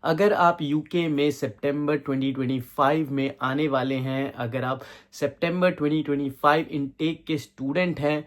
अगर आप यूके में सितंबर 2025 में आने वाले हैं, अगर आप सितंबर 2025 इनटेक के स्टूडेंट हैं,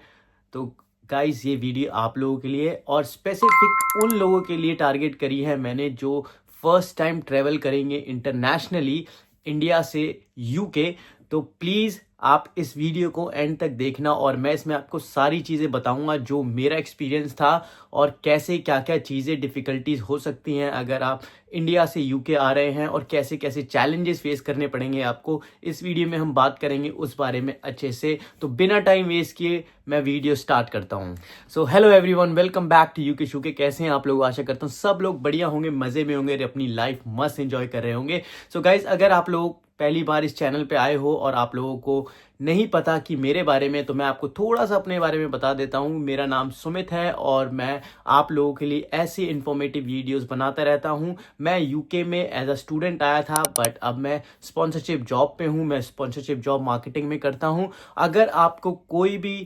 तो गाइस ये वीडियो आप लोगों के लिए और स्पेसिफिक उन लोगों के लिए टारगेट करी है मैंने जो फर्स्ट टाइम ट्रेवल करेंगे इंटरनेशनली इंडिया से यूके। तो प्लीज़ आप इस वीडियो को एंड तक देखना और मैं इसमें आपको सारी चीज़ें बताऊंगा जो मेरा एक्सपीरियंस था और कैसे क्या क्या चीज़ें डिफ़िकल्टीज हो सकती हैं अगर आप इंडिया से यूके आ रहे हैं और कैसे कैसे चैलेंजेस फेस करने पड़ेंगे आपको। इस वीडियो में हम बात करेंगे उस बारे में अच्छे से। तो बिना टाइम वेस्ट किए मैं वीडियो स्टार्ट करता हूं। So hello everyone, welcome back to UK शूके। कैसे हैं आप लोग? आशा करता हूं सब लोग बढ़िया होंगे, मज़े में होंगे, अपनी लाइफ मस्त एंजॉय कर रहे होंगे। सो गाइज, अगर आप लोग पहली बार इस चैनल पे आए हो और आप लोगों को नहीं पता कि मेरे बारे में, तो मैं आपको थोड़ा सा अपने बारे में बता देता हूँ। मेरा नाम सुमित है और मैं आप लोगों के लिए ऐसी इन्फॉर्मेटिव वीडियोस बनाता रहता हूँ। मैं यूके में एज अ स्टूडेंट आया था, बट अब मैं स्पॉन्सरशिप जॉब पे हूँ। मैं स्पॉन्सरशिप जॉब मार्केटिंग में करता हूँ। अगर आपको कोई भी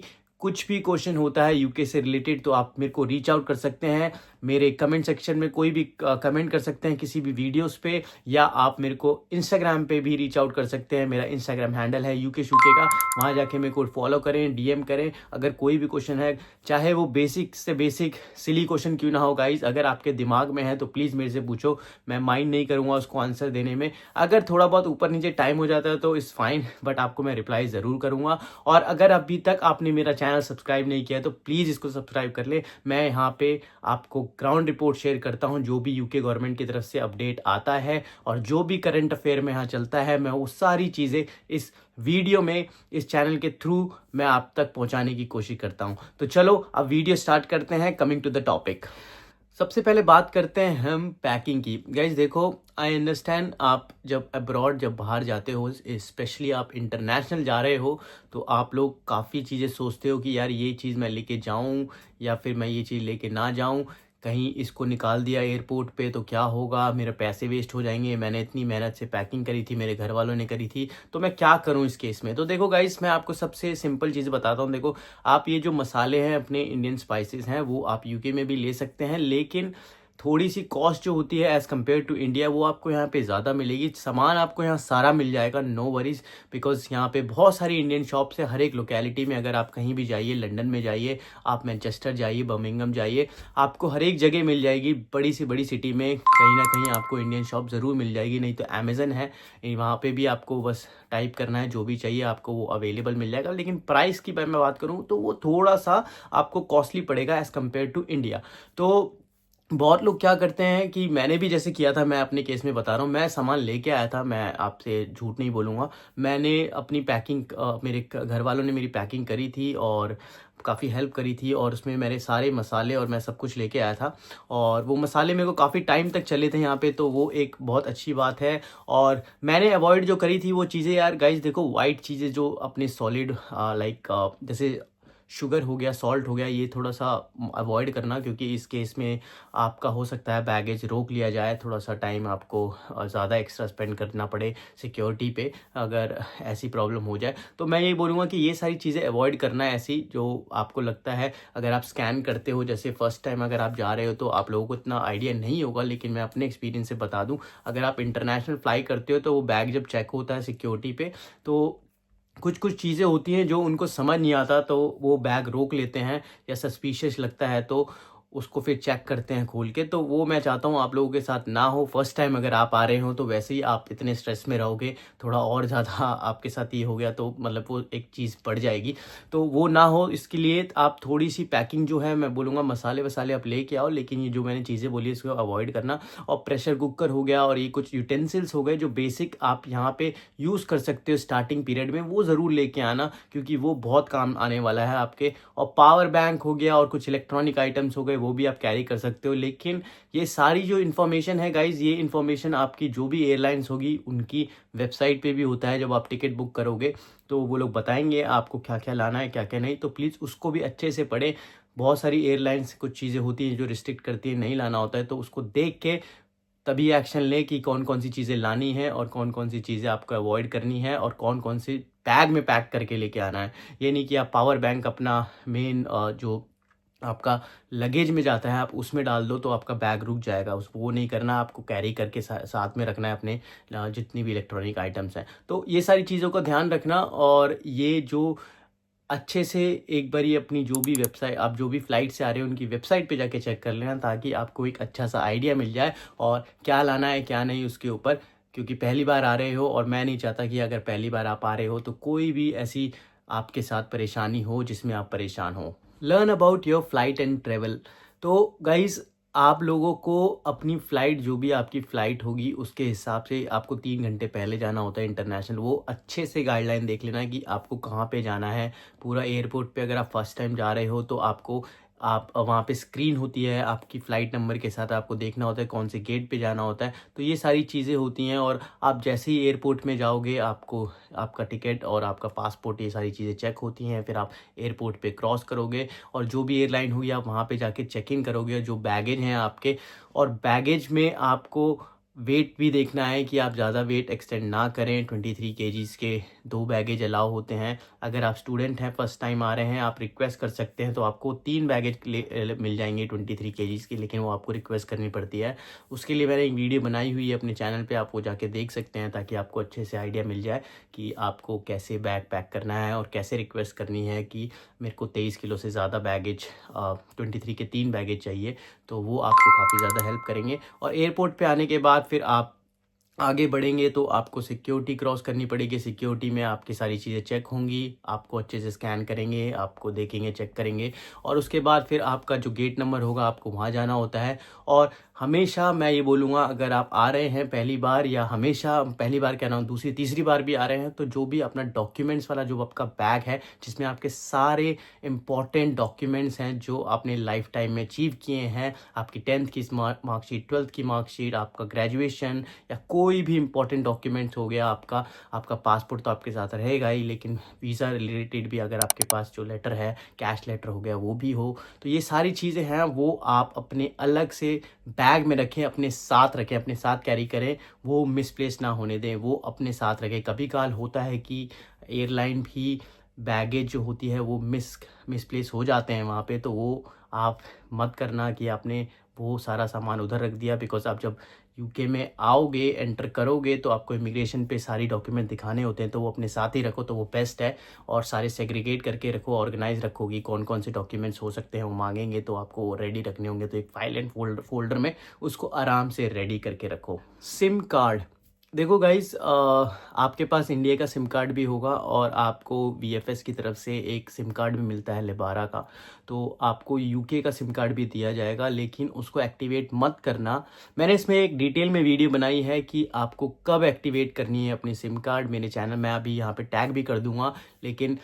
कुछ भी क्वेश्चन होता है यूके से रिलेटेड, तो आप मेरे को रीच आउट कर सकते हैं। मेरे कमेंट सेक्शन में कोई भी कमेंट कर सकते हैं किसी भी वीडियोस पे, या आप मेरे को इंस्टाग्राम पे भी रीच आउट कर सकते हैं। मेरा इंस्टाग्राम हैंडल है यूके शूके का, वहाँ जाके मेरे को फॉलो करें, डीएम करें। अगर कोई भी क्वेश्चन है, चाहे वो बेसिक से बेसिक सिली क्वेश्चन क्यों ना हो गाइज, अगर आपके दिमाग में है तो प्लीज़ मेरे से पूछो। मैं माइंड नहीं करूँगा उसको आंसर देने में। अगर थोड़ा बहुत ऊपर नीचे टाइम हो जाता है तो इट्स फाइन, बट आपको मैं रिप्लाई ज़रूर करूँगा। और अगर अभी तक आपने मेरा चैनल सब्सक्राइब नहीं किया है तो प्लीज़ इसको सब्सक्राइब कर ले। मैं यहाँ पे आपको ग्राउंड रिपोर्ट शेयर करता हूँ, जो भी यूके गवर्नमेंट की तरफ से अपडेट आता है और जो भी करंट अफेयर में यहाँ चलता है, मैं वो सारी चीज़ें इस वीडियो में, इस चैनल के थ्रू मैं आप तक पहुँचाने की कोशिश करता हूँ। तो चलो अब वीडियो स्टार्ट करते हैं। कमिंग टू द टॉपिक, सबसे पहले बात करते हैं हम पैकिंग की। गाइज देखो, आई अंडरस्टैंड, आप जब अब्रॉड, जब बाहर जाते हो, स्पेशली आप इंटरनेशनल जा रहे हो, तो आप लोग काफ़ी चीज़ें सोचते हो कि यार ये चीज़ मैं लेके जाऊं या फिर मैं ये चीज़ लेके ना जाऊं। कहीं इसको निकाल दिया एयरपोर्ट पे तो क्या होगा, मेरे पैसे वेस्ट हो जाएंगे, मैंने इतनी मेहनत से पैकिंग करी थी, मेरे घर वालों ने करी थी, तो मैं क्या करूं इस केस में। तो देखो गाइस, मैं आपको सबसे सिंपल चीज़ बताता हूं। देखो, आप ये जो मसाले हैं, अपने इंडियन स्पाइसेस हैं, वो आप यूके में भी ले सकते हैं, लेकिन थोड़ी सी कॉस्ट जो होती है एज़ कम्पेयर टू इंडिया, वो आपको यहाँ पे ज़्यादा मिलेगी। सामान आपको यहाँ सारा मिल जाएगा, नो वरीज, बिकॉज यहाँ पे बहुत सारी इंडियन शॉप्स है हर एक लोकेलिटी में। अगर आप कहीं भी जाइए, लंदन में जाइए, आप मैनचेस्टर जाइए, बर्मिंघम जाइए, आपको हर एक जगह मिल जाएगी। बड़ी सी बड़ी सिटी में कहीं ना कहीं आपको इंडियन शॉप ज़रूर मिल जाएगी। नहीं तो अमेज़न है, वहाँ पे भी आपको बस टाइप करना है, जो भी चाहिए आपको वो अवेलेबल मिल जाएगा। लेकिन प्राइस की मैं बात करूँ तो वो थोड़ा सा आपको कॉस्टली पड़ेगा एज़ कम्पेयर टू इंडिया। तो बहुत लोग क्या करते हैं कि मैंने भी जैसे किया था, मैं अपने केस में बता रहा हूँ, मैं सामान लेके आया था, मैं आपसे झूठ नहीं बोलूँगा। मैंने अपनी पैकिंग, मेरे घर वालों ने मेरी पैकिंग करी थी और काफ़ी हेल्प करी थी, और उसमें मेरे सारे मसाले और मैं सब कुछ लेके आया था, और वो मसाले मेरे को काफ़ी टाइम तक चले थे यहाँ पे, तो वो एक बहुत अच्छी बात है। और मैंने अवॉइड जो करी थी वो चीज़ें, यार गाइज देखो, वाइट चीज़ें जो अपने सॉलिड, लाइक जैसे शुगर हो गया, सॉल्ट हो गया, ये थोड़ा सा अवॉइड करना, क्योंकि इस केस में आपका हो सकता है बैगेज रोक लिया जाए, थोड़ा सा टाइम आपको ज़्यादा एक्स्ट्रा स्पेंड करना पड़े सिक्योरिटी पे, अगर ऐसी प्रॉब्लम हो जाए। तो मैं यही बोलूँगा कि ये सारी चीज़ें अवॉइड करना है, ऐसी जो आपको लगता है। अगर आप स्कैन करते हो, जैसे फर्स्ट टाइम अगर आप जा रहे हो, तो आप लोगों को इतना आइडिया नहीं होगा, लेकिन मैं अपने एक्सपीरियंस से बता दूँ, अगर आप इंटरनेशनल फ्लाई करते हो तो वो बैग जब चेक होता है सिक्योरिटी पे, तो कुछ कुछ चीज़ें होती हैं जो उनको समझ नहीं आता, तो वो बैग रोक लेते हैं, या सस्पिशियस लगता है तो उसको फिर चेक करते हैं खोल के। तो वो मैं चाहता हूँ आप लोगों के साथ ना हो। फर्स्ट टाइम अगर आप आ रहे हो तो वैसे ही आप इतने स्ट्रेस में रहोगे, थोड़ा और ज़्यादा आपके साथ ये हो गया तो मतलब वो एक चीज़ पड़ जाएगी, तो वो ना हो। इसके लिए आप थोड़ी सी पैकिंग जो है, मैं बोलूँगा मसाले वसाले आप लेके आओ, लेकिन ये जो मैंने चीज़ें बोली इसको अवॉइड करना। और प्रेशर कुकर हो गया, और ये कुछ यूटेंसिल्स हो गए जो बेसिक आप यहाँ पे यूज़ कर सकते हो स्टार्टिंग पीरियड में, वो ज़रूर लेके आना, क्योंकि वो बहुत काम आने वाला है आपके। और पावर बैंक हो गया, और कुछ इलेक्ट्रॉनिक आइटम्स हो गए, वो भी आप कैरी कर सकते हो। लेकिन ये सारी जो इन्फॉर्मेशन है गाइज, ये इन्फॉर्मेशन आपकी जो भी एयरलाइंस होगी उनकी वेबसाइट पे भी होता है। जब आप टिकट बुक करोगे तो वो लोग बताएंगे आपको क्या क्या लाना है, क्या क्या नहीं, तो प्लीज़ उसको भी अच्छे से पढ़ें। बहुत सारी एयरलाइंस कुछ चीज़ें होती हैं जो रिस्ट्रिक्ट करती है, नहीं लाना होता है, तो उसको देख के तभी एक्शन लें कि कौन कौन सी चीज़ें लानी है और कौन कौन सी चीज़ें आपको अवॉइड करनी है, और कौन कौन सी बैग में पैक करके लेके आना है। ये नहीं कि आप पावर बैंक अपना मेन जो आपका लगेज में जाता है, आप उसमें डाल दो तो आपका बैग रुक जाएगा। उस वो नहीं करना, आपको कैरी करके साथ में रखना है अपने जितनी भी इलेक्ट्रॉनिक आइटम्स हैं। तो ये सारी चीज़ों का ध्यान रखना। और ये जो अच्छे से एक बार ये अपनी जो भी वेबसाइट, आप जो भी फ़्लाइट से आ रहे हो उनकी वेबसाइट पे जाके चेक कर लेना, ताकि आपको एक अच्छा सा आइडिया मिल जाए और क्या लाना है क्या नहीं उसके ऊपर। क्योंकि पहली बार आ रहे हो और मैं नहीं चाहता कि अगर पहली बार आप आ रहे हो तो कोई भी ऐसी आपके साथ परेशानी हो जिसमें आप परेशान हो। Learn about your flight and travel. तो गाइज, आप लोगों को अपनी फ़्लाइट, जो भी आपकी फ़्लाइट होगी उसके हिसाब से आपको 3 घंटे पहले जाना होता है इंटरनेशनल। वो अच्छे से गाइडलाइन देख लेना कि आपको कहाँ पे जाना है। पूरा एयरपोर्ट पे अगर आप फर्स्ट टाइम जा रहे हो तो आपको आप वहाँ पे स्क्रीन होती है आपकी फ़्लाइट नंबर के साथ, आपको देखना होता है कौन से गेट पे जाना होता है। तो ये सारी चीज़ें होती हैं। और आप जैसे ही एयरपोर्ट में जाओगे आपको आपका टिकट और आपका पासपोर्ट, ये सारी चीज़ें चेक होती हैं। फिर आप एयरपोर्ट पे क्रॉस करोगे और जो भी एयरलाइन हुई आप वहाँ पे जाके चेक इन करोगे जो बैगेज हैं आपके। और बैगेज में आपको वेट भी देखना है कि आप ज़्यादा वेट एक्सटेंड ना करें। 23 केजीज़ के 2 बैगेज अलाउ होते हैं। अगर आप स्टूडेंट हैं, फर्स्ट टाइम आ रहे हैं, आप रिक्वेस्ट कर सकते हैं तो आपको 3 बैगेज मिल जाएंगे 23 केजीज़ के, लेकिन वो आपको रिक्वेस्ट करनी पड़ती है। उसके लिए मैंने एक वीडियो बनाई हुई है अपने चैनल पे, आप वो जाके देख सकते हैं, ताकि आपको अच्छे से आइडिया मिल जाए कि आपको कैसे बैग पैक करना है और कैसे रिक्वेस्ट करनी है कि मेरे को 23 किलो से ज़्यादा बैगेज, 23 के 3 बैगेज चाहिए। तो वो आपको काफ़ी ज़्यादा हेल्प करेंगे। और एयरपोर्ट पे आने के बाद फिर आप आगे बढ़ेंगे तो आपको सिक्योरिटी क्रॉस करनी पड़ेगी। सिक्योरिटी में आपकी सारी चीज़ें चेक होंगी, आपको अच्छे से स्कैन करेंगे, आपको देखेंगे, चेक करेंगे। और उसके बाद फिर आपका जो गेट नंबर होगा आपको वहाँ जाना होता है। और हमेशा मैं ये बोलूँगा, अगर आप आ रहे हैं पहली बार, या हमेशा पहली बार क्या नाम दूसरी तीसरी बार भी आ रहे हैं, तो जो भी अपना डॉक्यूमेंट्स वाला जो आपका बैग है जिसमें आपके सारे इंपॉर्टेंट डॉक्यूमेंट्स हैं जो आपने लाइफ टाइम में अचीव किए हैं, आपकी 10th की मार्कशीट, 12th की मार्कशीट, आपका ग्रेजुएशन, या कोई भी इंपॉर्टेंट डॉक्यूमेंट्स हो गया आपका। आपका पासपोर्ट तो आपके साथ रहेगा ही, लेकिन वीज़ा रिलेटेड भी अगर आपके पास जो लेटर है, कैश लेटर हो गया, वो भी हो। तो ये सारी चीज़ें हैं वो आप अपने अलग से बैग में रखें, अपने साथ रखें, अपने साथ कैरी करें। वो मिसप्लेस ना होने दें, वो अपने साथ रखें। कभी काल होता है कि एयरलाइन भी बैगेज जो होती है वो मिसप्लेस हो जाते हैं वहाँ पे, तो वो आप मत करना कि आपने वो सारा सामान उधर रख दिया। बिकॉज आप जब यूके में आओगे, एंटर करोगे, तो आपको इमिग्रेशन पे सारी डॉक्यूमेंट दिखाने होते हैं, तो वो अपने साथ ही रखो तो वो बेस्ट है। और सारे सेग्रीगेट करके रखो, ऑर्गेनाइज रखोगी, कौन कौन से डॉक्यूमेंट्स हो सकते हैं वो मांगेंगे तो आपको रेडी रखने होंगे, तो एक फाइल एंड फोल्डर में उसको आराम से रेडी करके रखो। सिम कार्ड, देखो गाइस, आपके पास इंडिया का सिम कार्ड भी होगा और आपको वीएफएस की तरफ से एक सिम कार्ड भी मिलता है लेबारा का। तो आपको यूके का सिम कार्ड भी दिया जाएगा, लेकिन उसको एक्टिवेट मत करना। मैंने इसमें एक डिटेल में वीडियो बनाई है कि आपको कब एक्टिवेट करनी है अपनी सिम कार्ड। मेरे चैनल में अभी यहाँ पे टैग भी कर दूंगा, लेकिन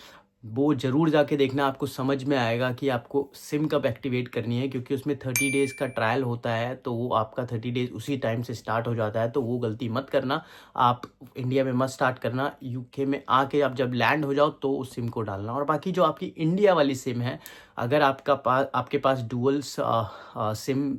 वो ज़रूर जाके देखना, आपको समझ में आएगा कि आपको सिम कब एक्टिवेट करनी है। क्योंकि उसमें 30 डेज़ का ट्रायल होता है, तो वो आपका 30 डेज़ उसी टाइम से स्टार्ट हो जाता है। तो वो गलती मत करना, आप इंडिया में मत स्टार्ट करना, यूके में आके आप जब लैंड हो जाओ तो उस सिम को डालना। और बाकी जो आपकी इंडिया वाली सिम है, अगर आपके पास डुअल सिम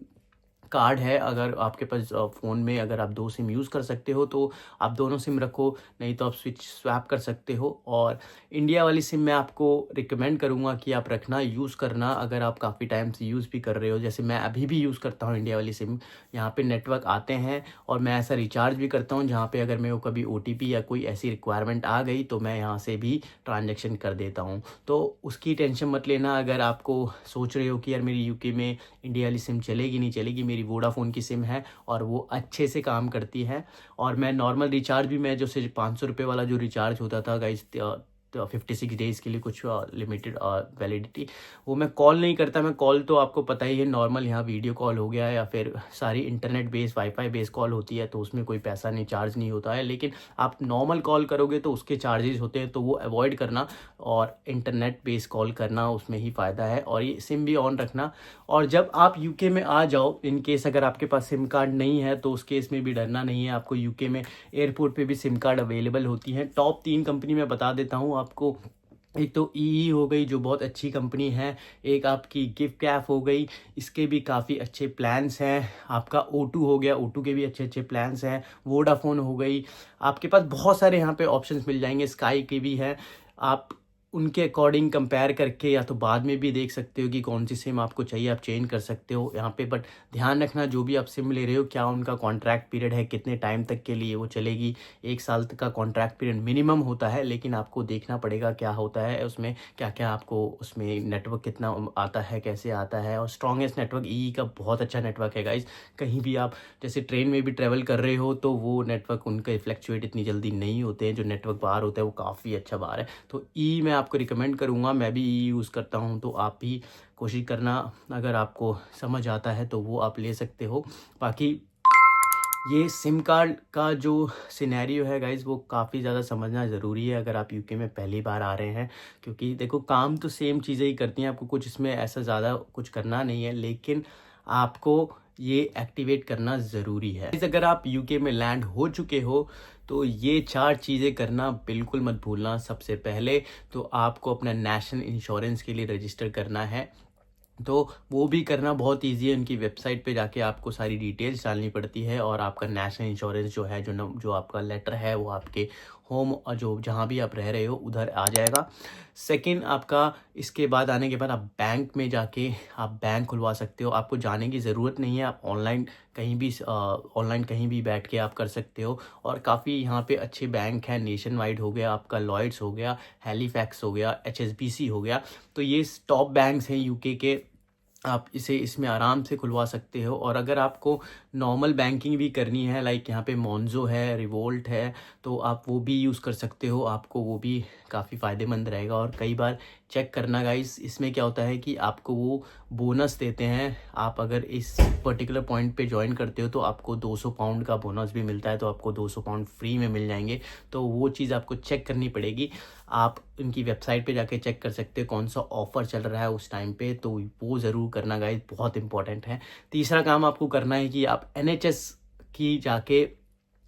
कार्ड है, अगर आपके पास फ़ोन में अगर आप 2 सिम यूज़ कर सकते हो तो आप दोनों सिम रखो, नहीं तो आप स्वैप कर सकते हो। और इंडिया वाली सिम मैं आपको रिकमेंड करूँगा कि आप रखना, यूज़ करना, अगर आप काफ़ी टाइम से यूज़ भी कर रहे हो। जैसे मैं अभी भी यूज़ करता हूँ इंडिया वाली सिम, यहाँ पे नेटवर्क आते हैं और मैं ऐसा रिचार्ज भी करता हूँ जहाँ पे अगर मेरे को कभी ओटीपी या कोई ऐसी रिक्वायरमेंट आ गई तो मैं यहाँ से भी ट्रांजेक्शन कर देता हूँ। तो उसकी टेंशन मत लेना। अगर आपको सोच रहे हो कि यार मेरी यूके में इंडिया वाली सिम चलेगी नहीं चलेगी, मेरी वोडाफोन की सिम है और वो अच्छे से काम करती है। और मैं नॉर्मल रिचार्ज भी, मैं जो सिर्फ 500 रुपये वाला जो रिचार्ज होता था गाइस, 56 डेज़ के लिए कुछ लिमिटेड वैलिडिटी, वो मैं कॉल नहीं करता। मैं कॉल तो आपको पता ही है, नॉर्मल यहाँ वीडियो कॉल हो गया या फिर सारी internet base wifi base call होती है, तो उसमें कोई पैसा नहीं, चार्ज नहीं होता है। लेकिन आप नॉर्मल कॉल करोगे तो उसके चार्जेस होते हैं, तो वो अवॉइड करना और इंटरनेट बेस कॉल करना, उसमें ही फ़ायदा है। और ये सिम भी ऑन रखना। और जब आप यूके में आ जाओ, इन केस अगर आपके पास सिम कार्ड नहीं है तो उस केस में भी डरना नहीं है। आपको यूके में एयरपोर्ट पे भी सिम कार्ड अवेलेबल होती हैं। टॉप 3 कंपनी मैं बता देता हूँ आपको। एक तो ईई हो गई जो बहुत अच्छी कंपनी है, एक आपकी गिफ्ट कैफ हो गई, इसके भी काफ़ी अच्छे प्लान्स हैं। आपका O2 हो गया, O2 के भी अच्छे अच्छे प्लान्स हैं। वोडाफोन हो गई, आपके पास बहुत सारे यहाँ पे ऑप्शंस मिल जाएंगे। स्काई के भी हैं, आप उनके अकॉर्डिंग कंपेयर करके या तो बाद में भी देख सकते हो कि कौन सी सिम आपको चाहिए, आप चेंज कर सकते हो यहाँ पे। बट ध्यान रखना जो भी आप सिम ले रहे हो क्या उनका कॉन्ट्रैक्ट पीरियड है, कितने टाइम तक के लिए वो चलेगी। 1 साल तक का कॉन्ट्रैक्ट पीरियड मिनिमम होता है, लेकिन आपको देखना पड़ेगा क्या होता है उसमें, क्या क्या आपको उसमें नेटवर्क कितना आता है, कैसे आता है। और स्ट्रॉन्गेस्ट नेटवर्क ई का बहुत अच्छा नेटवर्क है गाइज। कहीं भी आप जैसे ट्रेन में भी ट्रेवल कर रहे हो तो वो नेटवर्क उनके फ्लैक्चुएट इतनी जल्दी नहीं होते हैं, जो नेटवर्क बाहर होता है वो काफ़ी अच्छा बाहर है। तो ई मैं आपको रिकमेंड करूँगा, मैं भी ई यूज़ करता हूँ, तो आप भी कोशिश करना, अगर आपको समझ आता है तो वो आप ले सकते हो। बाकी ये सिम कार्ड का जो सिनेरियो है गाइज़ वो काफ़ी ज़्यादा समझना ज़रूरी है अगर आप यूके में पहली बार आ रहे हैं, क्योंकि देखो काम तो सेम चीज़ें ही करती हैं, आपको कुछ इसमें ऐसा ज़्यादा कुछ करना नहीं है, लेकिन आपको ये एक्टिवेट करना ज़रूरी है। अगर आप यूके में लैंड हो चुके हो तो ये 4 चीज़ें करना बिल्कुल मत भूलना। सबसे पहले तो आपको अपना नेशनल इंश्योरेंस के लिए रजिस्टर करना है, तो वो भी करना बहुत ईजी है। उनकी वेबसाइट पे जाके आपको सारी डिटेल्स डालनी पड़ती है और आपका नेशनल इंश्योरेंस जो है, जो आपका लेटर है वो आपके होम और जो जहाँ भी आप रह रहे हो उधर आ जाएगा। सेकंड, आपका इसके बाद आने के बाद आप बैंक में जाके आप बैंक खुलवा सकते हो। आपको जाने की ज़रूरत नहीं है, आप ऑनलाइन कहीं भी बैठ के आप कर सकते हो। और काफ़ी यहाँ पे अच्छे बैंक हैं, नेशन वाइड हो गया आपका, लॉयड्स हो गया, हैलीफैक्स हो गया, HSBC हो गया, तो ये टॉप बैंक्स हैं यूके के। आप इसमें आराम से खुलवा सकते हो। और अगर आपको नॉर्मल बैंकिंग भी करनी है, लाइक यहाँ पे मोन्जो है, रिवोल्ट है, तो आप वो भी यूज़ कर सकते हो, आपको वो भी काफ़ी फ़ायदेमंद रहेगा। और कई बार चेक करना गाइस, इसमें क्या होता है कि आपको वो बोनस देते हैं। आप अगर इस पर्टिकुलर पॉइंट पे ज्वाइन करते हो तो आपको 200 पाउंड का बोनस भी मिलता है, तो आपको 200 पाउंड फ्री में मिल जाएंगे। तो वो चीज़ आपको चेक करनी पड़ेगी। आप उनकी वेबसाइट पे जाके चेक कर सकते हो कौन सा ऑफ़र चल रहा है उस टाइम पे, तो वो ज़रूर करना गाइस, बहुत इंपॉर्टेंट है। तीसरा काम आपको करना है कि आप NHS की जाके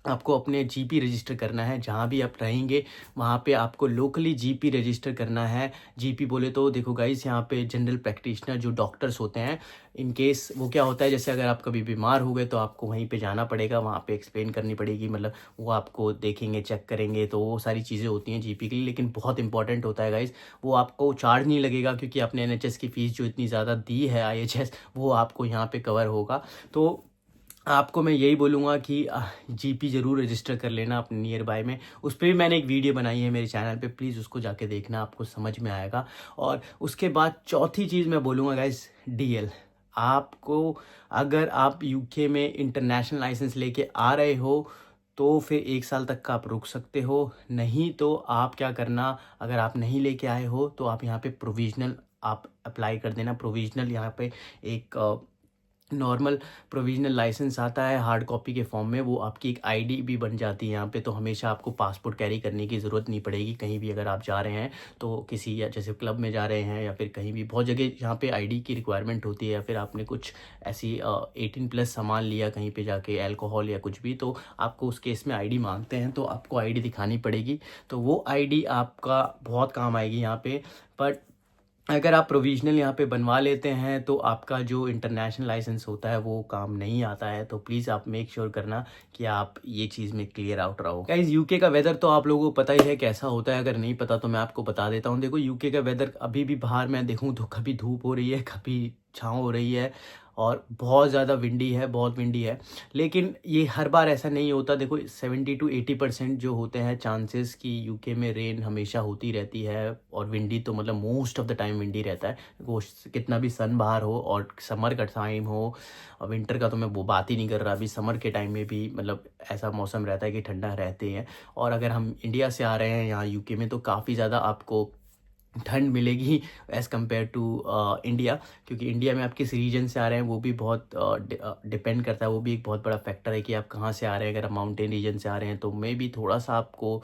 आपको अपने जीपी रजिस्टर करना है। जहाँ भी आप रहेंगे वहाँ पे आपको लोकली जीपी रजिस्टर करना है। जीपी बोले तो देखो गाइस, यहाँ पे जनरल प्रैक्टिशनर जो डॉक्टर्स होते हैं, इन केस वो क्या होता है, जैसे अगर आप कभी बीमार हो गए तो आपको वहीं पे जाना पड़ेगा, वहाँ पे एक्सप्लेन करनी पड़ेगी, मतलब वो आपको देखेंगे, चेक करेंगे, तो वो सारी चीज़ें होती हैं जीपी के लिए। लेकिन बहुत इंपॉर्टेंट होता है गाइस, वो आपको चार्ज नहीं लगेगा, क्योंकि आपने NHS की फ़ीस जो इतनी ज़्यादा दी है, IHS, वो आपको यहाँ पे कवर होगा। तो आपको मैं यही बोलूँगा कि जीपी ज़रूर रजिस्टर कर लेना अपने नियर बाय में। उस पर भी मैंने एक वीडियो बनाई है मेरे चैनल पे, प्लीज़ उसको जाके देखना, आपको समझ में आएगा। और उसके बाद चौथी चीज़ मैं बोलूँगा गाइस, DL। आपको, अगर आप यूके में इंटरनेशनल लाइसेंस लेके आ रहे हो तो फिर 1 साल तक का आप रुक सकते हो। नहीं तो आप क्या करना, अगर आप नहीं लेके आए हो तो आप यहाँ पे प्रोविजनल आप अप्लाई कर देना। प्रोविजनल यहाँ पे एक नॉर्मल प्रोविजनल लाइसेंस आता है हार्ड कॉपी के फॉर्म में, वो आपकी एक आईडी भी बन जाती है यहाँ पे। तो हमेशा आपको पासपोर्ट कैरी करने की ज़रूरत नहीं पड़ेगी कहीं भी अगर आप जा रहे हैं तो, किसी या जैसे क्लब में जा रहे हैं या फिर कहीं भी, बहुत जगह यहाँ पे आईडी की रिक्वायरमेंट होती है। या फिर आपने कुछ ऐसी 18+ सामान लिया कहीं पे जाके, अल्कोहल या कुछ भी, तो आपको उस केस में आईडी मांगते हैं, तो आपको आईडी दिखानी पड़ेगी। तो वो आईडी आपका बहुत काम आएगी यहाँ पे। बट अगर आप प्रोविजनल यहाँ पे बनवा लेते हैं तो आपका जो इंटरनेशनल लाइसेंस होता है वो काम नहीं आता है। तो प्लीज़ आप मेक श्योर करना कि आप ये चीज़ में क्लियर आउट रहो। गाइस, यूके का वेदर तो आप लोगों को पता ही है कैसा होता है, अगर नहीं पता तो मैं आपको बता देता हूँ। देखो, यूके का वेदर अभी भी बाहर मैं देखूँ तो कभी धूप हो रही है, कभी छाँव हो रही है, और बहुत ज़्यादा विंडी है, बहुत विंडी है। लेकिन ये हर बार ऐसा नहीं होता। देखो, 70 to 80% जो होते हैं चांसेस कि यूके में रेन हमेशा होती रहती है, और विंडी तो मतलब most of the time windy रहता है। वो कितना भी सन बाहर हो, और समर का टाइम हो, और विंटर का तो मैं वो बात ही नहीं कर रहा। अभी समर के टाइम में भी मतलब ऐसा मौसम रहता है कि ठंडा रहते हैं। और अगर हम इंडिया से आ रहे हैं यहाँ यूके में तो काफ़ी ज़्यादा आपको ठंड मिलेगी एज़ कम्पेयर टू इंडिया, क्योंकि इंडिया में आप किस रीजन से आ रहे हैं वो भी बहुत डिपेंड करता है। वो भी एक बहुत बड़ा फैक्टर है कि आप कहाँ से आ रहे हैं। अगर आप माउंटेन रीजन से आ रहे हैं तो मे भी थोड़ा सा आपको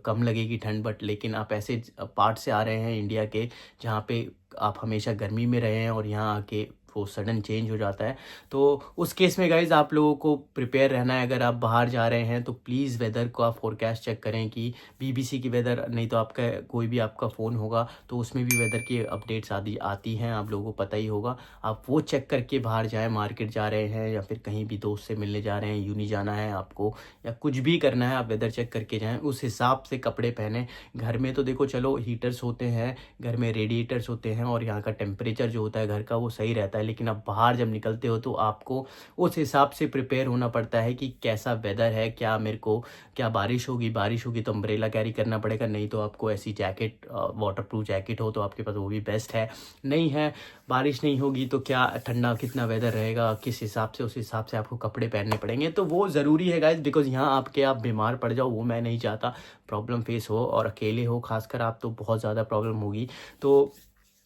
कम लगेगी ठंड, बट लेकिन आप ऐसे पार्ट से आ रहे हैं इंडिया के जहाँ पे आप हमेशा गर्मी में रहे हैं और यहाँ आके वो सडन चेंज हो जाता है। तो उस केस में गाइज़ आप लोगों को प्रिपेयर रहना है। अगर आप बाहर जा रहे हैं तो प्लीज़ वेदर को आप फोरकास्ट चेक करें कि बीबीसी की वेदर, नहीं तो आपका कोई भी आपका फ़ोन होगा तो उसमें भी वेदर की अपडेट्स आती हैं, आप लोगों को पता ही होगा। आप वो चेक करके बाहर जाएँ, मार्केट जा रहे हैं या फिर कहीं भी दोस्त से मिलने जा रहे हैं, यूनी जाना है आपको या कुछ भी करना है, आप वेदर चेक करके जाएँ, उस हिसाब से कपड़े पहनें। घर में तो देखो चलो हीटर्स होते हैं, घर में रेडिएटर्स होते हैं और यहाँ का टेम्परेचर जो होता है घर का वो सही रहता है, लेकिन अब बाहर जब निकलते हो तो आपको उस हिसाब से प्रिपेयर होना पड़ता है कि कैसा वेदर है, क्या मेरे को क्या बारिश होगी तो अम्ब्रेला कैरी करना पड़ेगा, नहीं तो आपको ऐसी जैकेट, वाटरप्रूफ जैकेट हो तो आपके पास वो भी बेस्ट है। नहीं है, बारिश नहीं होगी तो क्या ठंडा कितना वेदर रहेगा, किस हिसाब से, उस हिसाब से आपको कपड़े पहनने पड़ेंगे। तो वो ज़रूरी है गाइज, बिकॉज यहाँ आप बीमार पड़ जाओ वो मैं नहीं चाहता, प्रॉब्लम फेस हो, और अकेले हो खासकर आप तो बहुत ज़्यादा प्रॉब्लम होगी। तो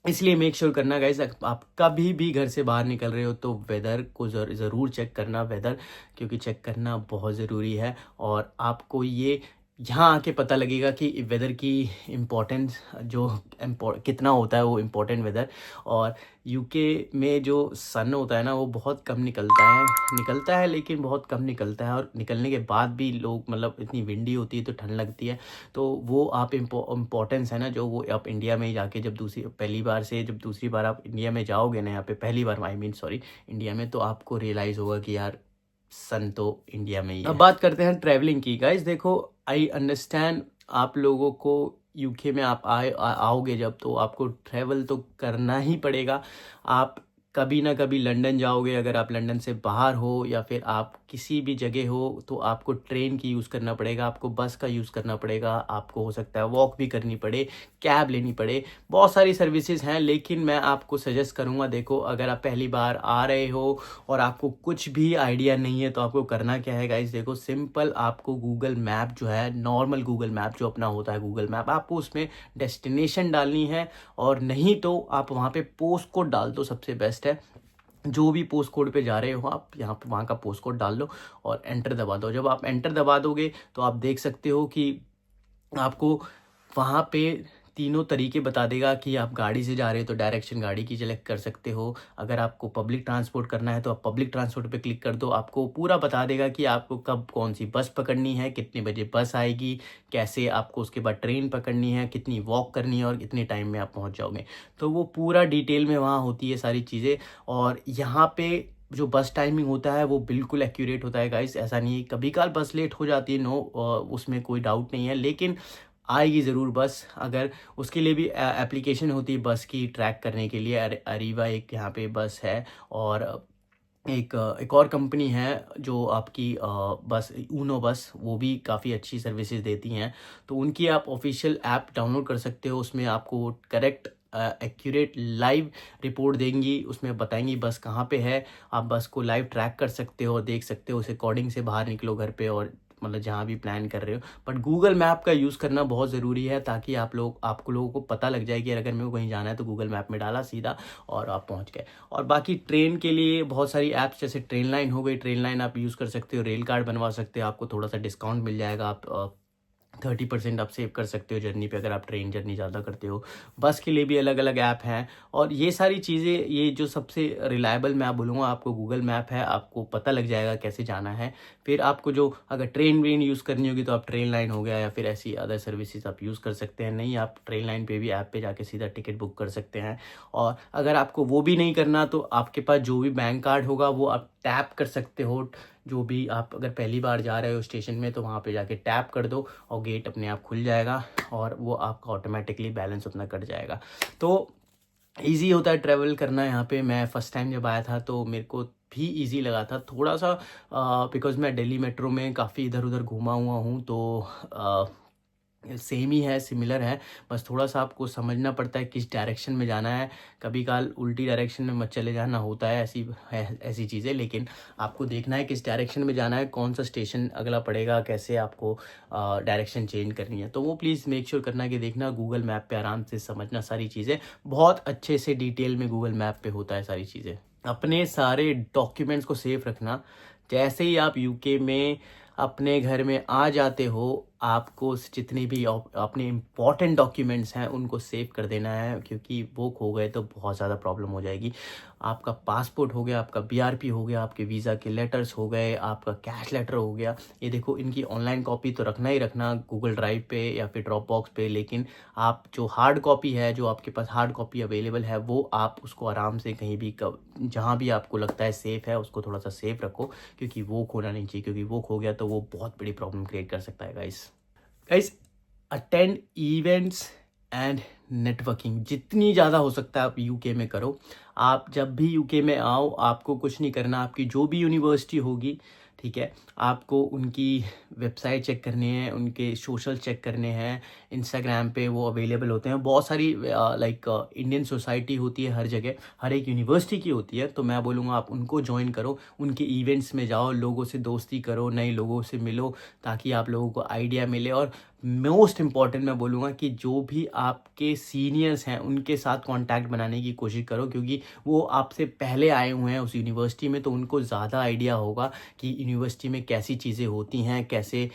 इसलिए मेक श्योर करना गाइज, आप कभी भी घर से बाहर निकल रहे हो तो वेदर को ज़रूर चेक करना, वेदर क्योंकि चेक करना बहुत ज़रूरी है। और आपको ये यहाँ आके पता लगेगा कि वेदर की इम्पोर्टेंस जो कितना होता है वो इम्पोर्टेंट वेदर। और यूके में जो सन होता है ना वो बहुत कम निकलता है लेकिन बहुत कम निकलता है, और निकलने के बाद भी लोग मतलब इतनी विंडी होती है तो ठंड लगती है। तो वो आप इम्पोर्टेंस है ना जो वो आप इंडिया में जाके जब दूसरी बार आप इंडिया में जाओगे ना, यहाँ पे पहली बार इंडिया में, तो आपको रियलाइज़ होगा कि यार सन तो इंडिया में ही है। अब बात करते हैं ट्रैवलिंग की। गाइस देखो, आई अंडरस्टैंड आप लोगों को यूके में आप आओगे जब, तो आपको ट्रैवल तो करना ही पड़ेगा। आप कभी ना कभी लंदन जाओगे, अगर आप लंदन से बाहर हो या फिर आप किसी भी जगह हो तो आपको ट्रेन की यूज़ करना पड़ेगा, आपको बस का यूज़ करना पड़ेगा, आपको हो सकता है वॉक भी करनी पड़े, कैब लेनी पड़े, बहुत सारी सर्विसेज हैं। लेकिन मैं आपको सजेस्ट करूँगा, देखो अगर आप पहली बार आ रहे हो और आपको कुछ भी आइडिया नहीं है तो आपको करना क्या है गाइस, देखो सिंपल, आपको गूगल मैप जो है, नॉर्मल गूगल मैप जो अपना होता है गूगल मैप, आपको उसमें डेस्टिनेशन डालनी है, और नहीं तो आप वहाँ पे पोस्ट कोड डाल दो, सबसे बेस्ट है। जो भी पोस्ट कोड पे जा रहे हो आप, यहाँ पे वहाँ का पोस्ट कोड डाल लो और एंटर दबा दो। जब आप एंटर दबा दोगे तो आप देख सकते हो कि आपको वहाँ पे तीनों तरीके बता देगा कि आप गाड़ी से जा रहे हो तो डायरेक्शन गाड़ी की सिलेक्ट कर सकते हो, अगर आपको पब्लिक ट्रांसपोर्ट करना है तो आप पब्लिक ट्रांसपोर्ट पे क्लिक कर दो, आपको पूरा बता देगा कि आपको कब कौन सी बस पकड़नी है, कितने बजे बस आएगी, कैसे आपको उसके बाद ट्रेन पकड़नी है, कितनी वॉक करनी है और कितने टाइम में आप पहुँच जाओगे। तो वो पूरा डिटेल में वहाँ होती है सारी चीज़ें। और यहाँ पे जो बस टाइमिंग होता है वो बिल्कुल एक्यूरेट होता है गाइस, ऐसा नहीं है, कभी कभार बस लेट हो जाती है, नो, उसमें कोई डाउट नहीं है, लेकिन आएगी ज़रूर बस। अगर उसके लिए भी एप्लीकेशन होती है बस की ट्रैक करने के लिए, अरीवा एक यहाँ पे बस है, और एक और कंपनी है जो आपकी बस, ऊनो बस, वो भी काफ़ी अच्छी सर्विसेज देती हैं। तो उनकी आप ऑफिशियल ऐप डाउनलोड कर सकते हो, उसमें आपको करेक्ट एक्यूरेट लाइव रिपोर्ट देंगी, उसमें बताएंगी बस कहाँ पे है, आप बस को लाइव ट्रैक कर सकते हो और देख सकते हो, उस अकॉर्डिंग से बाहर निकलो घर पे और मतलब जहाँ भी प्लान कर रहे हो। बट गूगल मैप का यूज़ करना बहुत ज़रूरी है, ताकि आपको लोगों को पता लग जाए कि अगर मेरे को कहीं जाना है तो गूगल मैप में डाला सीधा और आप पहुँच गए। और बाकी ट्रेन के लिए बहुत सारी ऐप्स, जैसे ट्रेन लाइन हो गई, ट्रेन लाइन आप यूज़ कर सकते हो, रेल कार्ड बनवा सकते हो, आपको थोड़ा सा डिस्काउंट मिल जाएगा, आप 30% आप सेव कर सकते हो जर्नी पे, अगर आप ट्रेन जर्नी ज़्यादा करते हो। बस के लिए भी अलग अलग ऐप हैं, और ये सारी चीज़ें, ये जो सबसे रिलायबल मैं बोलूँगा आपको गूगल मैप है, आपको पता लग जाएगा कैसे जाना है। फिर आपको जो अगर ट्रेन व्रेन यूज़ करनी होगी तो आप ट्रेन लाइन हो गया या फिर ऐसी अदर सर्विसेज आप यूज़ कर सकते हैं, नहीं आप ट्रेन लाइन पे भी ऐप पे जाके सीधा टिकट बुक कर सकते हैं। और अगर आपको वो भी नहीं करना तो आपके पास जो भी बैंक कार्ड होगा वो आप टैप कर सकते हो, जो भी आप अगर पहली बार जा रहे हो स्टेशन में तो वहाँ पे जाके टैप कर दो और गेट अपने आप खुल जाएगा, और वो आपका ऑटोमेटिकली बैलेंस उतना कट जाएगा। तो ईज़ी होता है ट्रैवल करना यहाँ पे। मैं फ़र्स्ट टाइम जब आया था तो मेरे को भी ईज़ी लगा था थोड़ा सा, बिकॉज़ मैं दिल्ली मेट्रो में काफ़ी इधर उधर घूमा हुआ हूँ, तो सेम ही है, सिमिलर है, बस थोड़ा सा आपको समझना पड़ता है किस डायरेक्शन में जाना है, कभी काल उल्टी डायरेक्शन में मत चले जाना, होता है ऐसी चीज़ें, लेकिन आपको देखना है किस डायरेक्शन में जाना है, कौन सा स्टेशन अगला पड़ेगा, कैसे आपको डायरेक्शन चेंज करनी है। तो वो प्लीज़ मेक श्योर करना कि देखना गूगल मैप पे आराम से समझना सारी चीज़ें, बहुत अच्छे से डिटेल में गूगल मैप पे होता है सारी चीज़ें। अपने सारे डॉक्यूमेंट्स को सेफ रखना, जैसे ही आप यूके में अपने घर में आ जाते हो, आपको जितने भी अपने इम्पॉर्टेंट डॉक्यूमेंट्स हैं उनको सेव कर देना है, क्योंकि वो खो गए तो बहुत ज़्यादा प्रॉब्लम हो जाएगी। आपका पासपोर्ट हो गया, आपका बीआरपी हो गया, आपके वीज़ा के लेटर्स हो गए, आपका कैश लेटर हो गया, ये देखो इनकी ऑनलाइन कॉपी तो रखना ही रखना गूगल ड्राइव पे या फिर ड्रॉप बॉक्स पे, लेकिन आप जो हार्ड कॉपी है, जो आपके पास हार्ड कॉपी अवेलेबल है, वो आप उसको आराम से कहीं भी जहाँ भी आपको लगता है सेफ़ है उसको थोड़ा सा सेफ रखो, क्योंकि वो खोना नहीं चाहिए, क्योंकि वो खो गया तो वो बहुत बड़ी प्रॉब्लम क्रिएट कर सकता है guys. Guys, attend events and networking जितनी ज़्यादा हो सकता है आप यूके में करो। आप जब भी यूके में आओ, आपको कुछ नहीं करना, आपकी जो भी यूनिवर्सिटी होगी, ठीक है, आपको उनकी वेबसाइट चेक करनी है, उनके सोशल चेक करने हैं, इंस्टाग्राम पे वो अवेलेबल होते हैं, बहुत सारी लाइक इंडियन सोसाइटी होती है हर जगह, हर एक यूनिवर्सिटी की होती है, तो मैं बोलूँगा आप उनको ज्वाइन करो, उनके इवेंट्स में जाओ, लोगों से दोस्ती करो, नए लोगों से मिलो, ताकि आप लोगों को आइडिया मिले। और मोस्ट इम्पॉर्टेंट मैं बोलूँगा कि जो भी आपके सीनियर्स हैं उनके साथ कांटेक्ट बनाने की कोशिश करो, क्योंकि वो आपसे पहले आए हुए हैं उस यूनिवर्सिटी में, तो उनको ज़्यादा आइडिया होगा कि यूनिवर्सिटी में कैसी चीज़ें होती हैं, कैसे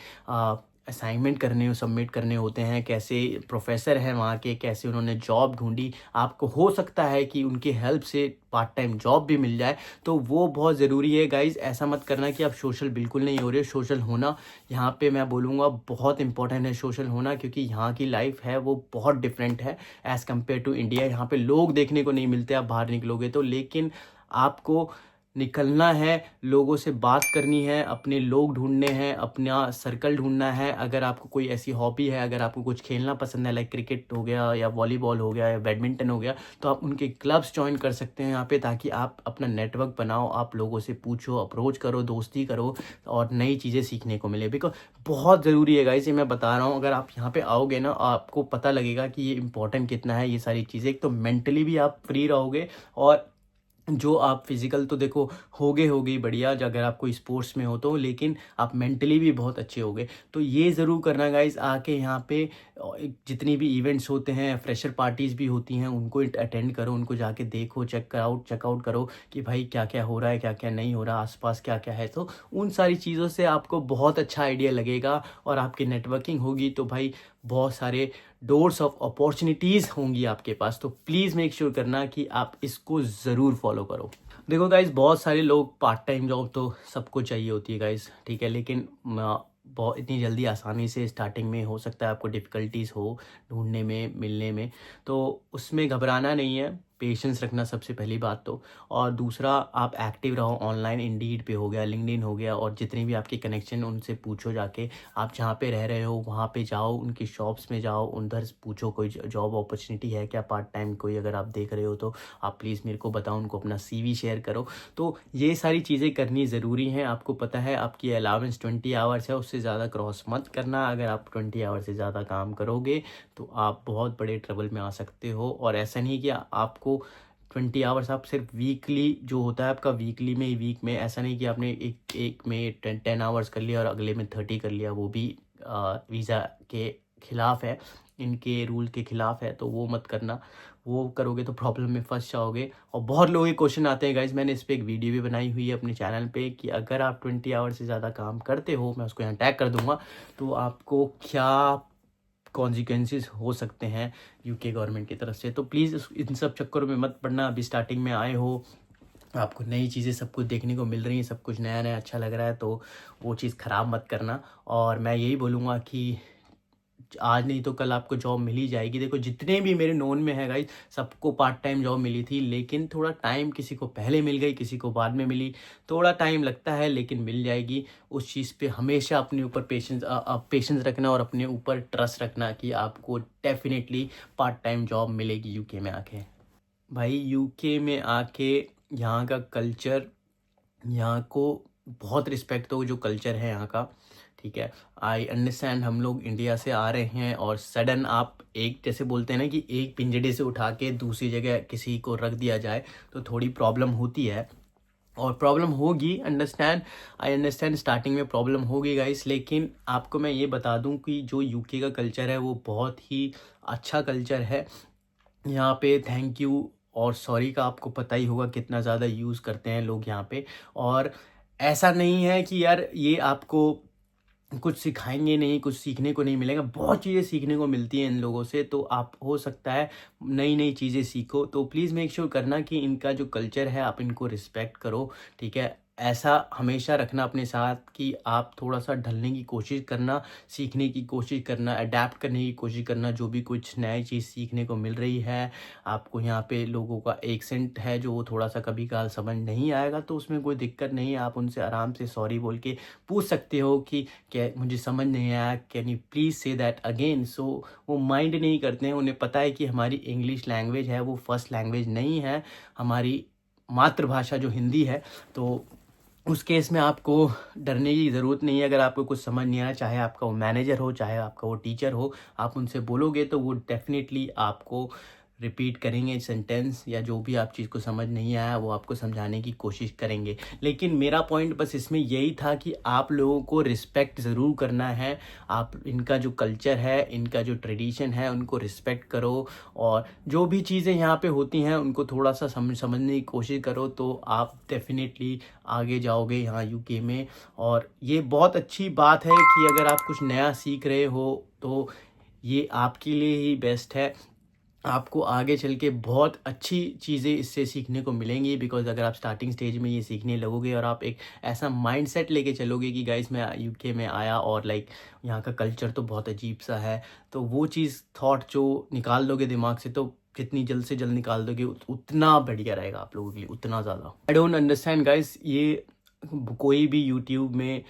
असाइनमेंट करने सबमिट करने होते हैं, कैसे प्रोफेसर हैं वहाँ के, कैसे उन्होंने जॉब ढूंढी। आपको हो सकता है कि उनकी हेल्प से पार्ट टाइम जॉब भी मिल जाए, तो वो बहुत ज़रूरी है गाइज। ऐसा मत करना कि आप सोशल बिल्कुल नहीं हो रहे। सोशल होना यहाँ पे मैं बोलूँगा बहुत इंपॉर्टेंट है सोशल होना, क्योंकि यहाँ की लाइफ है वो बहुत डिफरेंट है एज़ कम्पेयर टू इंडिया। यहाँ पे लोग देखने को नहीं मिलते, आप बाहर निकलोगे तो, लेकिन आपको निकलना है, लोगों से बात करनी है, अपने लोग ढूंढने हैं, अपना सर्कल ढूंढना है। अगर आपको कोई ऐसी हॉबी है, अगर आपको कुछ खेलना पसंद है, लाइक क्रिकेट हो गया या वॉलीबॉल हो गया या बैडमिंटन हो गया, तो आप उनके क्लब्स ज्वाइन कर सकते हैं यहाँ पे, ताकि आप अपना नेटवर्क बनाओ, आप लोगों से पूछो, अप्रोच करो, दोस्ती करो और नई चीज़ें सीखने को मिले। बिकॉज बहुत ज़रूरी है गाइस, ये मैं बता रहा हूँ। अगर आप यहाँ पे आओगे ना, आपको पता लगेगा कि ये इंपॉर्टेंट कितना है ये सारी चीज़ें। एक तो मेंटली भी आप फ्री रहोगे, और जो आप फिजिकल तो देखो होगे बढ़िया, अगर आप कोई स्पोर्ट्स में हो तो, लेकिन आप मेंटली भी बहुत अच्छे होगे। तो ये ज़रूर करना गाइस, आके यहाँ पे जितनी भी इवेंट्स होते हैं, फ्रेशर पार्टीज़ भी होती हैं, उनको अटेंड करो, उनको जाके देखो, चेकआउट करो कि भाई क्या क्या हो रहा है, क्या क्या नहीं हो रहा, आसपास क्या क्या है। तो उन सारी चीज़ों से आपको बहुत अच्छा आइडिया लगेगा, और आपकी नेटवर्किंग होगी तो भाई बहुत सारे डोर्स ऑफ अपॉर्चुनिटीज़ होंगी आपके पास। तो प्लीज़ मेक श्योर करना कि आप इसको ज़रूर फॉलो करो। देखो गाइज, बहुत सारे लोग पार्ट टाइम जॉब तो सबको चाहिए होती है गाइज, ठीक है, लेकिन बहुत इतनी जल्दी आसानी से स्टार्टिंग में हो सकता है आपको डिफ़िकल्टीज़ हो ढूंढने में, मिलने में, तो उसमें घबराना नहीं है, पेशेंस रखना सबसे पहली बात तो। और दूसरा, आप एक्टिव रहो ऑनलाइन, इंडीड पे हो गया, लिंक्डइन हो गया, और जितने भी आपके कनेक्शन उनसे पूछो जाके। आप जहाँ पे रह रहे हो वहाँ पे जाओ, उनकी शॉप्स में जाओ, उधर पूछो कोई जॉब अपॉर्चुनिटी है क्या पार्ट टाइम, कोई अगर आप देख रहे हो तो आप प्लीज़ मेरे को बताओ, उनको अपना CV शेयर करो। तो ये सारी चीज़ें करनी ज़रूरी हैं। आपको पता है आपकी अलाउंस 20 आवर्स है, उससे ज़्यादा क्रॉस मत करना। अगर आप 20 आवर्स से ज़्यादा काम करोगे तो आप बहुत बड़े ट्रबल में आ सकते हो। और ऐसा नहीं कि आपको 20 आवर्स आप सिर्फ वीकली जो होता है आपका, वीकली में ही, वीक में, ऐसा नहीं कि आपने एक में 10 आवर्स कर लिया और अगले में 30 कर लिया, वो भी वीज़ा के खिलाफ है, इनके रूल के खिलाफ है, तो वो मत करना। वो करोगे तो प्रॉब्लम में फंस जाओगे। और बहुत लोगों के क्वेश्चन आते हैं गाइज, मैंने इस पर एक वीडियो भी बनाई हुई है अपने चैनल पे, कि अगर आप 20 आवर्स से ज़्यादा काम करते हो, मैं उसको यहाँ टैग कर दूंगा, तो आपको क्या कॉन्सिक्वेंसेस हो सकते हैं यूके गवर्नमेंट की तरफ से। तो प्लीज़ इन सब चक्करों में मत पड़ना। अभी स्टार्टिंग में आए हो, आपको नई चीज़ें सब कुछ देखने को मिल रही हैं, सब कुछ नया नया अच्छा लग रहा है, तो वो चीज़ ख़राब मत करना। और मैं यही बोलूँगा कि आज नहीं तो कल आपको जॉब मिल ही जाएगी। देखो जितने भी मेरे नोन में है गाइस, सबको पार्ट टाइम जॉब मिली थी, लेकिन थोड़ा टाइम, किसी को पहले मिल गई, किसी को बाद में मिली, थोड़ा टाइम लगता है, लेकिन मिल जाएगी। उस चीज़ पे हमेशा अपने ऊपर पेशेंस रखना, और अपने ऊपर ट्रस्ट रखना कि आपको डेफिनेटली पार्ट टाइम जॉब मिलेगी यूके में आके। भाई यूके में आके यहाँ का कल्चर, यहाँ को बहुत रिस्पेक्ट दो, जो कल्चर है यहाँ का, ठीक है। आई अंडरस्टैंड हम लोग इंडिया से आ रहे हैं, और सडन आप एक, जैसे बोलते हैं ना कि एक पिंजड़े से उठा के दूसरी जगह किसी को रख दिया जाए, तो थोड़ी प्रॉब्लम होती है, और प्रॉब्लम होगी। आई अंडरस्टैंड स्टार्टिंग में प्रॉब्लम होगी गाइस, लेकिन आपको मैं ये बता दूं कि जो यूके का कल्चर है वो बहुत ही अच्छा कल्चर है। यहाँ पे थैंक यू और सॉरी का आपको पता ही होगा कितना ज़्यादा यूज़ करते हैं लोग यहाँ पे। और ऐसा नहीं है कि यार ये आपको कुछ सिखाएंगे नहीं, कुछ सीखने को नहीं मिलेगा। बहुत चीज़ें सीखने को मिलती हैं इन लोगों से, तो आप हो सकता है नई नई चीज़ें सीखो। तो प्लीज़ मेक श्योर करना कि इनका जो कल्चर है आप इनको रिस्पेक्ट करो, ठीक है। ऐसा हमेशा रखना अपने साथ कि आप थोड़ा सा ढलने की कोशिश करना, सीखने की कोशिश करना, अडेप्ट करने की कोशिश करना। जो भी कुछ नई चीज़ सीखने को मिल रही है आपको, यहाँ पे लोगों का एक्सेंट है जो वो थोड़ा सा कभी कभार समझ नहीं आएगा, तो उसमें कोई दिक्कत नहीं है। आप उनसे आराम से सॉरी बोल के पूछ सकते हो कि क्या मुझे समझ नहीं आया, can you please say that again. So वो माइंड नहीं करते हैं, उन्हें पता है कि हमारी इंग्लिश लैंग्वेज है वो फर्स्ट लैंग्वेज नहीं है, हमारी मातृभाषा जो हिंदी है। तो उस केस में आपको डरने की ज़रूरत नहीं है। अगर आपको कुछ समझ नहीं आया, चाहे आपका वो मैनेजर हो, चाहे आपका वो टीचर हो, आप उनसे बोलोगे तो वो डेफिनेटली आपको रिपीट करेंगे सेंटेंस, या जो भी आप चीज़ को समझ नहीं आया वो आपको समझाने की कोशिश करेंगे। लेकिन मेरा पॉइंट बस इसमें यही था कि आप लोगों को रिस्पेक्ट ज़रूर करना है। आप इनका जो कल्चर है, इनका जो ट्रेडिशन है, उनको रिस्पेक्ट करो, और जो भी चीज़ें यहाँ पे होती हैं उनको थोड़ा सा समझने की कोशिश करो, तो आप डेफिनेटली आगे जाओगे यहाँ यूके में। और ये बहुत अच्छी बात है कि अगर आप कुछ नया सीख रहे हो तो ये आपके लिए ही बेस्ट है। आपको आगे चल के बहुत अच्छी चीज़ें इससे सीखने को मिलेंगी, बिकॉज़ अगर आप स्टार्टिंग स्टेज में ये सीखने लगोगे और आप एक ऐसा माइंडसेट लेके चलोगे कि गाइस मैं यूके में आया और लाइक यहाँ का कल्चर तो बहुत अजीब सा है, तो वो चीज़ थॉट जो निकाल दोगे दिमाग से, तो जितनी जल्द से जल्द निकाल दोगे उतना बढ़िया रहेगा आप लोगों के लिए, उतना ज़्यादा। आई डोंट अंडरस्टैंड गाइस, ये कोई भी यूट्यूब में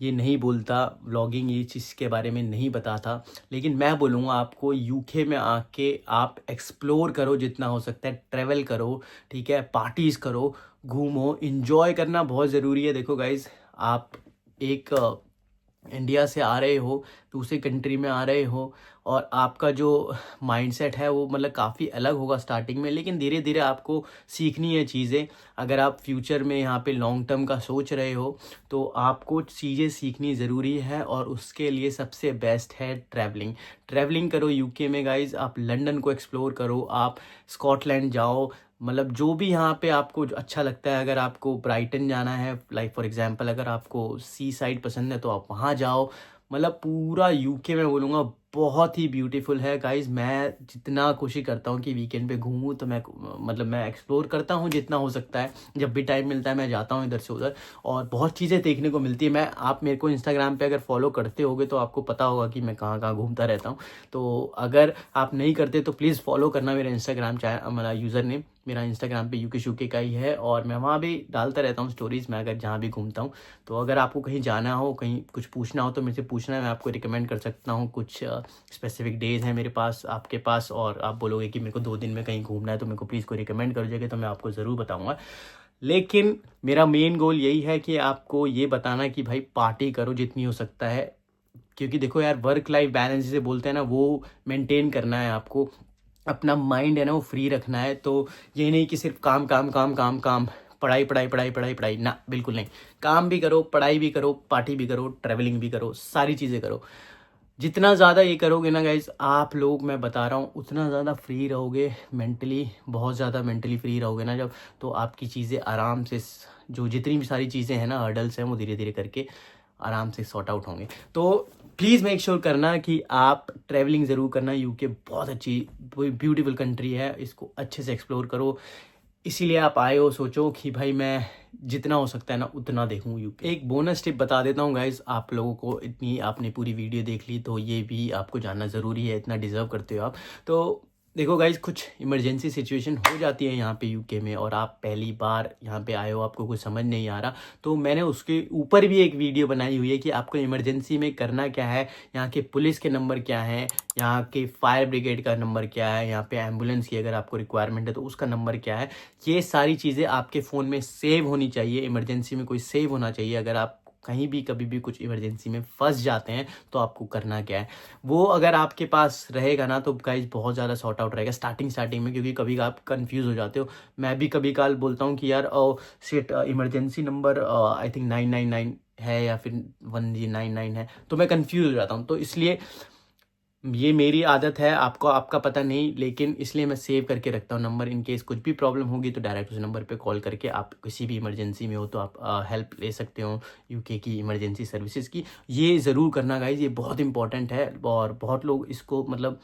ये नहीं बोलता, व्लॉगिंग ये चीज़ के बारे में नहीं बताता, लेकिन मैं बोलूँगा आपको यूके में आके आप एक्सप्लोर करो जितना हो सकता है, ट्रैवल करो, ठीक है, पार्टीज़ करो, घूमो, इंजॉय करना बहुत ज़रूरी है। देखो गाइज़, आप एक इंडिया से आ रहे हो, दूसरे कंट्री में आ रहे हो, और आपका जो माइंडसेट है वो मतलब काफ़ी अलग होगा स्टार्टिंग में, लेकिन धीरे धीरे आपको सीखनी है चीज़ें। अगर आप फ्यूचर में यहाँ पे लॉन्ग टर्म का सोच रहे हो तो आपको चीज़ें सीखनी ज़रूरी है, और उसके लिए सबसे बेस्ट है ट्रैवलिंग। ट्रैवलिंग करो यूके में गाइज, आप लंदन को एक्सप्लोर करो, आप स्कॉटलैंड जाओ, मतलब जो भी यहाँ पे आपको जो अच्छा लगता है। अगर आपको ब्राइटन जाना है, लाइक फॉर एग्जांपल, अगर आपको सी साइड पसंद है तो आप वहाँ जाओ। मतलब पूरा यूके मैं बोलूँगा बहुत ही ब्यूटीफुल है गाइस। मैं जितना कोशिश करता हूँ कि वीकेंड पे घूमूं, तो मैं एक्सप्लोर करता हूँ जितना हो सकता है। जब भी टाइम मिलता है मैं जाता हूँ इधर से उधर, और बहुत चीज़ें देखने को मिलती है। आप मेरे को इंस्टाग्राम पे अगर फॉलो करते होगे तो आपको पता होगा कि मैं कहाँ कहाँ घूमता रहता हूँ। तो अगर आप नहीं करते तो प्लीज़ फॉलो करना मेरा इंस्टाग्राम, चाहे मेरा यूज़र नेम मेरा इंस्टाग्राम पे यूके शूके का ही है, और मैं वहाँ भी डालता रहता हूँ स्टोरीज़ में अगर जहाँ भी घूमता हूँ। तो अगर आपको कहीं जाना हो, कहीं कुछ पूछना हो तो मेरे से पूछना है, मैं आपको रिकमेंड कर सकता हूँ। कुछ स्पेसिफिक डेज़ हैं मेरे पास, आपके पास, और आप बोलोगे कि मेरे को 2 दिन में कहीं घूमना है तो मेरे को प्लीज़ कोई रिकमेंड कर दीजिएगा, तो मैं आपको ज़रूर बताऊँगा। लेकिन मेरा मेन गोल यही है कि आपको ये बताना कि भाई पार्टी करो जितनी हो सकता है, क्योंकि देखो यार, वर्क लाइफ बैलेंस जिसे बोलते हैं ना, वो मेंटेन करना है आपको। अपना माइंड है ना वो फ्री रखना है। तो ये नहीं कि सिर्फ काम काम काम काम काम, पढ़ाई पढ़ाई पढ़ाई पढ़ाई पढ़ाई, ना, बिल्कुल नहीं। काम भी करो, पढ़ाई भी करो, पार्टी भी करो, ट्रैवलिंग भी करो, सारी चीज़ें करो। जितना ज़्यादा ये करोगे ना गाइज, आप लोग, मैं बता रहा हूँ, उतना ज़्यादा फ्री रहोगे मेंटली, बहुत ज़्यादा मेंटली फ्री रहोगे ना जब, तो आपकी चीज़ें आराम से, जो जितनी भी सारी चीज़ें हैं ना, हर्डल्स हैं, वो धीरे धीरे करके आराम से सॉर्ट आउट होंगे। तो प्लीज़ मेक श्योर करना कि आप ट्रैवलिंग ज़रूर करना। यूके बहुत अच्छी ब्यूटीफुल कंट्री है, इसको अच्छे से एक्सप्लोर करो। इसीलिए आप आए हो, सोचो कि भाई मैं जितना हो सकता है ना उतना देखूँ यूके। एक बोनस टिप बता देता हूँ गाइज, आप लोगों को, इतनी आपने पूरी वीडियो देख ली तो ये भी आपको जानना ज़रूरी है, इतना डिज़र्व करते हो आप। तो देखो गाइज, कुछ इमरजेंसी सिचुएशन हो जाती है यहाँ पे यूके में, और आप पहली बार यहाँ पे आए हो, आपको कुछ समझ नहीं आ रहा, तो मैंने उसके ऊपर भी एक वीडियो बनाई हुई है कि आपको इमरजेंसी में करना क्या है, यहाँ के पुलिस के नंबर क्या है, यहाँ के फायर ब्रिगेड का नंबर क्या है, यहाँ पे एम्बुलेंस की अगर आपको रिक्वायरमेंट है तो उसका नंबर क्या है। ये सारी चीज़ें आपके फ़ोन में सेव होनी चाहिए, इमरजेंसी में कोई सेव होना चाहिए। अगर आप कहीं भी कभी भी कुछ इमरजेंसी में फंस जाते हैं तो आपको करना क्या है, वो अगर आपके पास रहेगा ना, तो गाइज बहुत ज़्यादा सॉर्ट आउट रहेगा स्टार्टिंग में, क्योंकि कभी आप कंफ्यूज हो जाते हो। मैं भी कभी काल बोलता हूँ कि यार shit, emergency number I think 999 है या फिर 1099 है, तो मैं कंफ्यूज हो जाता हूँ। तो इसलिए ये मेरी आदत है, आपको आपका पता नहीं, लेकिन इसलिए मैं सेव करके रखता हूँ नंबर। इन केस कुछ भी प्रॉब्लम होगी तो डायरेक्ट उस नंबर पे कॉल करके आप किसी भी इमरजेंसी में हो तो आप हेल्प ले सकते हो यूके की इमरजेंसी सर्विसेज की। ये ज़रूर करना गाइज, ये बहुत इंपॉर्टेंट है और बहुत लोग इसको मतलब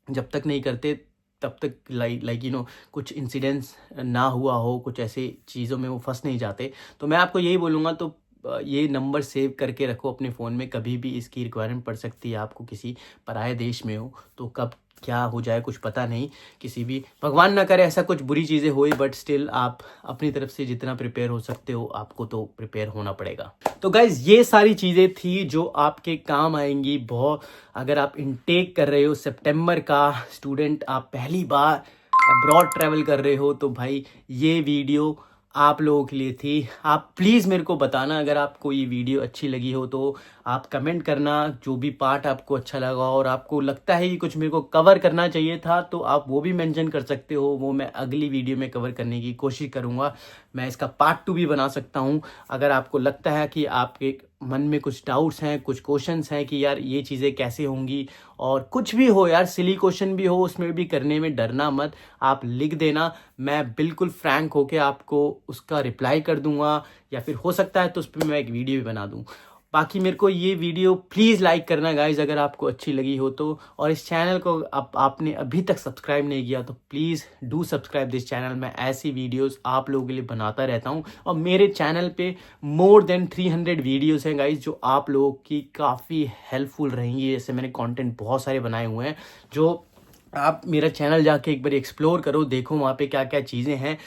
जब तक नहीं करते तब तक लाइक कुछ इंसिडेंट्स ना हुआ हो, कुछ ऐसे चीज़ों में वो फंस नहीं जाते। तो मैं आपको यही बोलूँगा, तो ये नंबर सेव करके रखो अपने फ़ोन में, कभी भी इसकी रिक्वायरमेंट पड़ सकती है आपको, किसी पराये देश में हो तो कब क्या हो जाए कुछ पता नहीं। किसी भी, भगवान ना करे ऐसा कुछ बुरी चीज़ें हुई, बट स्टिल आप अपनी तरफ से जितना प्रिपेयर हो सकते हो आपको तो प्रिपेयर होना पड़ेगा। तो गाइज ये सारी चीज़ें थी जो आपके काम आएंगी बहुत, अगर आप इनटेक कर रहे हो सितंबर का, स्टूडेंट आप पहली बार अब्रॉड ट्रैवल कर रहे हो, तो भाई ये वीडियो आप लोगों के लिए थी। आप प्लीज़ मेरे को बताना अगर आपको ये वीडियो अच्छी लगी हो, तो आप कमेंट करना जो भी पार्ट आपको अच्छा लगा और आपको लगता है कि कुछ मेरे को कवर करना चाहिए था तो आप वो भी मेंशन कर सकते हो। वो मैं अगली वीडियो में कवर करने की कोशिश करूँगा। मैं इसका पार्ट 2 भी बना सकता हूँ। अगर आपको लगता है कि आपके मन में कुछ डाउट्स हैं, कुछ क्वेश्चंस हैं कि यार ये चीज़ें कैसे होंगी, और कुछ भी हो यार, सिली क्वेश्चन भी हो, उसमें भी करने में डरना मत, आप लिख देना। मैं बिल्कुल फ्रैंक होके आपको उसका रिप्लाई कर दूंगा, या फिर हो सकता है तो उस पर मैं एक वीडियो भी बना दूं। बाकी मेरे को ये वीडियो प्लीज़ लाइक करना गाइज अगर आपको अच्छी लगी हो तो, और इस चैनल को आपने अभी तक सब्सक्राइब नहीं किया तो please do subscribe this channel. मैं ऐसी वीडियोस आप लोगों के लिए बनाता रहता हूँ, और मेरे चैनल पे मोर देन 300 वीडियोस हैं गाइज जो आप लोगों की काफ़ी हेल्पफुल रहेंगी। जैसे मैंने कंटेंट बहुत सारे बनाए हुए हैं, जो आप मेरा चैनल जाके एक बार एक्सप्लोर करो, देखो वहाँ पे क्या क्या चीज़ें हैं,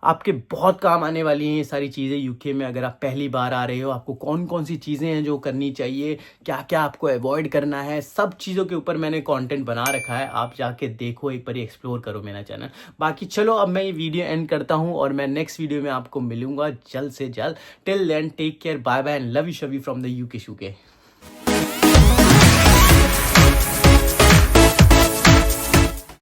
आपके बहुत काम आने वाली हैं ये सारी चीज़ें यूके में। अगर आप पहली बार आ रहे हो, आपको कौन कौन सी चीज़ें हैं जो करनी चाहिए, क्या क्या आपको अवॉइड करना है, सब चीज़ों के ऊपर मैंने कंटेंट बना रखा है। आप जाके देखो, एक बार एक्सप्लोर करो मेरा चैनल। बाकी चलो अब मैं ये वीडियो एंड करता हूँ, और मैं नेक्स्ट वीडियो में आपको मिलूंगा जल्द से जल्द। Till then take care, bye bye and love you शवी फ्रॉम द यूके शूके।